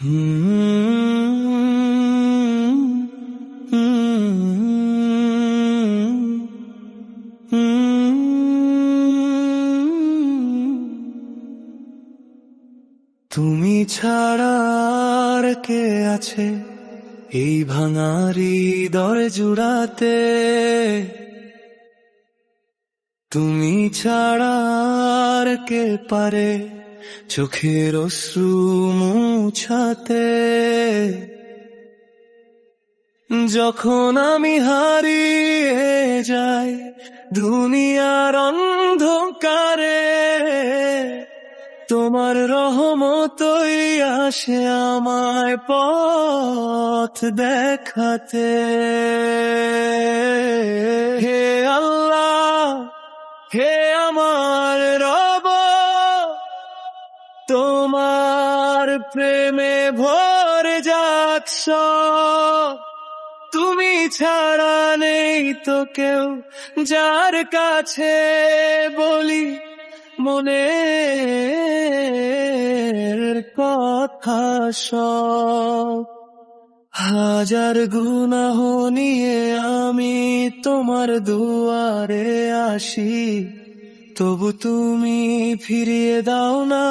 হুম, হুম, হুম। তুমি ছাড়া আর কে আছে এই ভাঙা হৃদয় জুড়াতে? তুমি ছাড়া আর কে পারে চোখের অশ্রু মুছাতে? যখন আমি হারিয়ে যাই দুনিয়ার অন্ধকারে, তোমার রহমতই আসে আমায় পথ দেখাতে। হে আল্লাহ, হে আমার রব, তোমার প্রেমে ভরে যাক সব। তুমি ছাড়া নেই তো কেউ যার কাছে বলি মনের কথা সব। হাজার গুনাহ নিয়ে আমি তোমার দুয়ারে আসি, তবু তুমি ফিরিয়ে দাও না,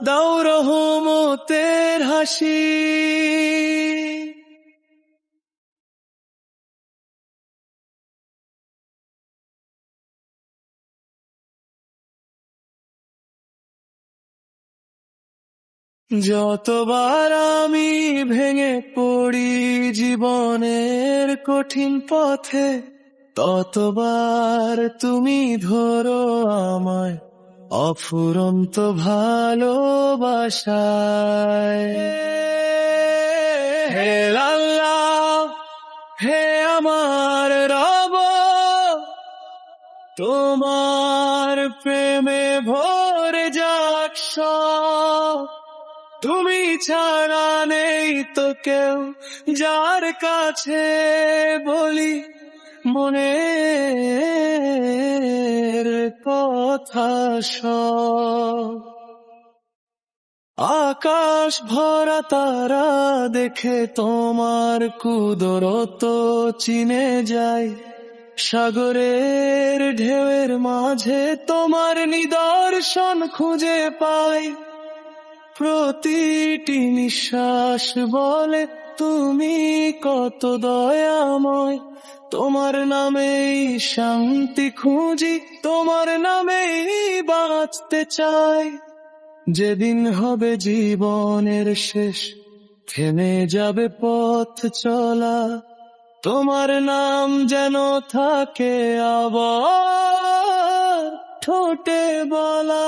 দাও রহমতের হাসি। যতবার আমি ভেঙে পড়ি জীবনের কঠিন পথে, ততবার তুমি ধরো আমায় অফুরন্ত ভালোবাসায়। হে আল্লাহ, হে আমার রব, তোমার প্রেমে ভরে যাক সব। তুমি ছাড়া নেই তো কেউ যার কাছে বলি মনের কথা সব। আকাশ ভরা তারা দেখে তোমার কুদরত চিনে যায়, সাগরের ঢেউয়ের মাঝে তোমার নিদর্শন খুঁজে পাই। প্রতিটি নিঃশ্বাস বলে তুমি কত দয়াময়, তোমার নামেই শান্তি খুঁজি, তোমার নামেই বাঁচতে চাই। যেদিন হবে জীবনের শেষ, থেমে যাবে পথ চলা, তোমার নাম যেন থাকে আবার ঠোঁটে বলা।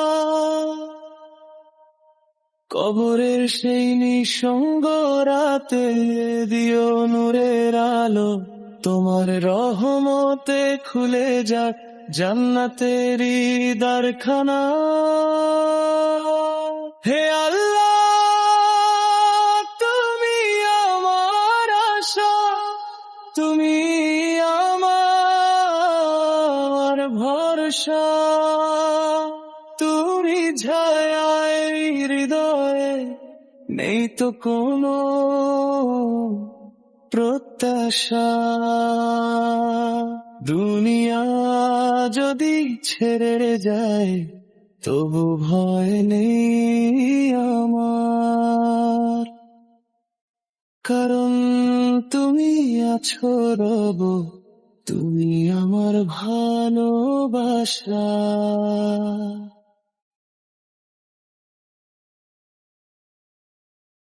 কবরের সেই নিঃসঙ্গ রাতে দিও নূরের আলো, তোমার রহমতে খুলে যাক জান্নাতেরই দ্বারখানা। হে আল্লাহ, তুমি আমার আশা, তুমি আমার ভরসা, তুমি ছায়ায় হৃদয়ে, নেই তো কোনো প্রত্যাশা। দুনিয়া যদি ছেড়ে যায় তবু ভয় নেই আমার, কারণ তুমি আছো রব, তুমি আমার ভালোবাসা।